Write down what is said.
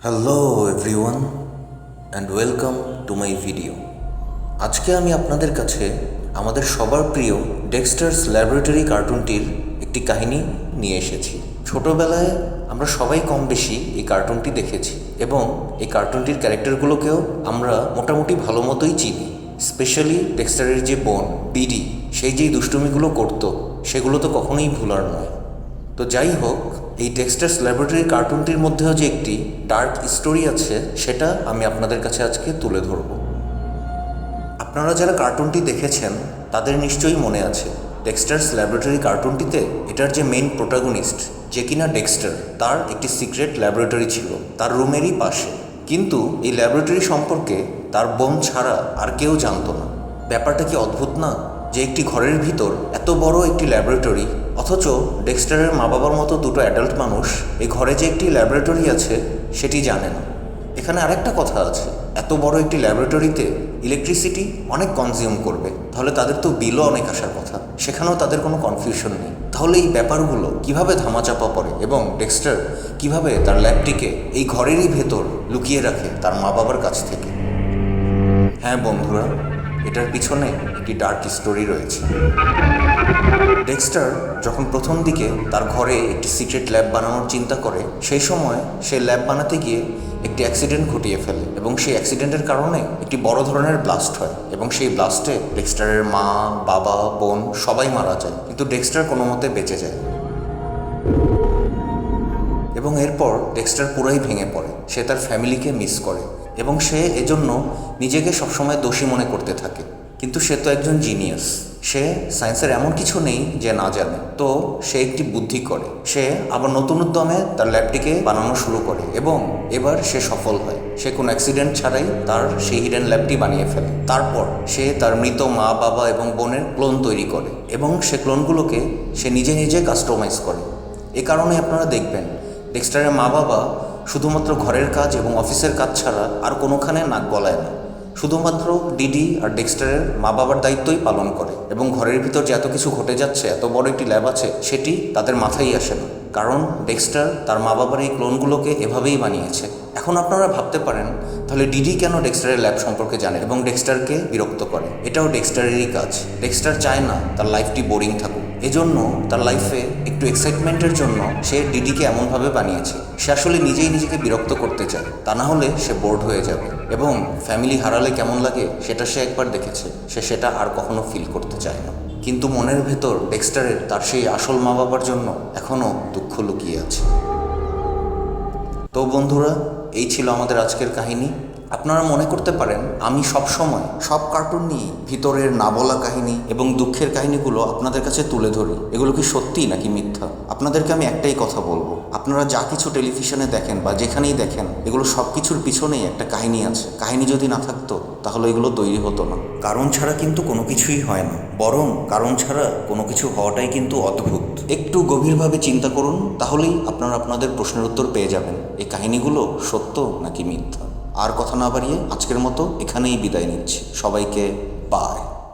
Hello everyone and welcome to my video. আজকে আমি আপনাদের কাছে আমাদের সবার প্রিয় ডেক্সটার্স ল্যাবরেটরি কার্টুনটির একটি কাহিনী নিয়ে এসেছি। ছোটোবেলায় আমরা সবাই কম বেশি এই কার্টুনটি দেখেছি এবং এই কার্টুনটির ক্যারেক্টারগুলোকেও আমরা মোটামুটি ভালো মতোই চিনি। স্পেশালি ডেক্সটারের যে বোন বিডি, সেই যেই দুষ্টুমিগুলো করতো সেগুলো তো কখনোই ভুলার নয়। তো যাই হোক, এই ডেক্সটার্স ল্যাবরেটরি কার্টুনটির মধ্যেও যে একটি ডার্ক স্টোরি আছে সেটা আমি আপনাদের কাছে আজকে তুলে ধরব। আপনারা যারা কার্টুনটি দেখেছেন তাদের নিশ্চয়ই মনে আছে ডেক্সটার্স ল্যাবরেটরি কার্টুনটিতে এটার যে মেইন প্রোটাগনিস্ট, যে কিনা ডেক্সটার, তার একটি সিক্রেট ল্যাবরেটরি ছিল তার রুমেরই পাশে। কিন্তু এই ল্যাবরেটরি সম্পর্কে তার বোন ছাড়া আর কেউ জানতো না। ব্যাপারটা কি অদ্ভুত না, যে একটি ঘরের ভিতর এত বড় একটি ল্যাবরেটরি, অথচ ডেক্সটারের মা বাবার মতো দুটো অ্যাডাল্ট মানুষ এই ঘরে যে একটি ল্যাবরেটরি আছে সেটি জানে না। এখানে আরেকটা কথা আছে, এত বড় একটি ল্যাবরেটরিতে ইলেকট্রিসিটি অনেক কনজিউম করবে, তাহলে তাদের তো বিলও অনেক আসার কথা। সেখানেও তাদের কোনো কনফিউশন নেই। তাহলে এই ব্যাপারগুলো কিভাবে ধামাচাপা পড়ে এবং ডেক্সটার কিভাবে তার ল্যাবটিকে এই ঘরেরই ভেতর লুকিয়ে রাখে তার মা বাবার কাছ থেকে? হ্যাঁ বন্ধুরা, এটার পিছনে একটি ডার্ক স্টোরি রয়েছে। ডেক্সটার যখন প্রথম দিকে তার ঘরে একটি সিক্রেট ল্যাব বানানোর চিন্তা করে, সেই সময় সে ল্যাব বানাতে গিয়ে একটি অ্যাক্সিডেন্ট ঘটিয়ে ফেলে এবং সেই অ্যাক্সিডেন্টের কারণে একটি বড় ধরনের ব্লাস্ট হয় এবং সেই ব্লাস্টে ডেক্সটারের মা, বাবা, বোন সবাই মারা যায়, কিন্তু ডেক্সটার কোনো মতে বেঁচে যায়। এবং এরপর ডেক্সটার পুরোই ভেঙে পড়ে। সে তার ফ্যামিলিকে মিস করে এবং সে এজন্য নিজেকে সবসময় দোষী মনে করতে থাকে। কিন্তু সে তো একজন জিনিয়াস, সে সায়েন্সের এমন কিছু নেই যে না জানে। তো সে একটি বুদ্ধি করে, সে আবার নতুন উদ্যমে তার ল্যাবটিকে বানানো শুরু করে এবং এবার সে সফল হয়। সে কোনো অ্যাক্সিডেন্ট ছাড়াই তার সেই হিডেন ল্যাবটি বানিয়ে ফেলে। তারপর সে তার মৃত মা, বাবা এবং বোনের ক্লোন তৈরি করে এবং সে ক্লোনগুলোকে সে নিজে নিজে কাস্টমাইজ করে। এ কারণে আপনারা দেখবেন ডেক্সটারের মা বাবা শুধুমাত্র ঘরের কাজ এবং অফিসের কাজ ছাড়া আর কোনোখানে নাক গলায় না। শুধুমাত্র ডিডি আর ডেক্সটারের মা বাবার দায়িত্বই পালন করে এবং ঘরের ভিতর যে এত কিছু ঘটে যাচ্ছে, এত বড় একটি ল্যাব আছে, সেটি তাদের মাথায় আসে না। কারণ ডেক্সটার তার মা বাবার এই ক্লোনগুলোকে এভাবেই বানিয়েছে। এখন আপনারা ভাবতে পারেন, তাহলে ডিডি কেন ডেক্সটারের ল্যাব সম্পর্কে জানে এবং ডেক্সটারকে বিরক্ত করে? এটাও ডেক্সটারেরই কাজ। ডেক্সটার চায় না তার লাইফটি বোরিং থাকুক, এজন্য তার লাইফে একটু এক্সাইটমেন্টের জন্য সে ডিডিকে এমনভাবে বানিয়েছে। সে আসলে নিজেই নিজেকে বিরক্ত করতে চায়, তা না হলে সে বোর্ড হয়ে যাবে এবং ফ্যামিলি হারালে কেমন লাগে সেটা সে একবার দেখেছে, সে সেটা আর কখনো ফিল করতে চায় না। কিন্তু মনের ভেতর ডেক্সটারের তার সেই আসল মা বাবার জন্য এখনও দুঃখ লুকিয়ে আছে। তো বন্ধুরা, এই ছিল আমাদের আজকের কাহিনী। আপনারা মনে করতে পারেন আমি সব সময় সব কার্টুন নিয়ে ভিতরের না বলা কাহিনী এবং দুঃখের কাহিনীগুলো আপনাদের কাছে তুলে ধরি। এগুলো কি সত্যি নাকি মিথ্যা? আপনাদেরকে আমি একটাই কথা বলবো, আপনারা যা কিছু টেলিভিশনে দেখেন বা যেখানেই দেখেন, এগুলো সব কিছুর পিছনেই একটা কাহিনী আছে। কাহিনী যদি না থাকতো তাহলে এগুলো তৈরি হতো না। কারণ ছাড়া কিন্তু কোনো কিছুই হয় না, বরং কারণ ছাড়া কোনো কিছু হওয়াটাই কিন্তু অদ্ভুত। একটু গভীরভাবে চিন্তা করুন, তাহলেই আপনারা আপনাদের প্রশ্নের উত্তর পেয়ে যাবেন এই কাহিনীগুলো সত্য নাকি মিথ্যা। আর কথা না বাড়িয়ে আজকের মতো এখানেই বিদায় নিচ্ছি। সবাইকে বাই।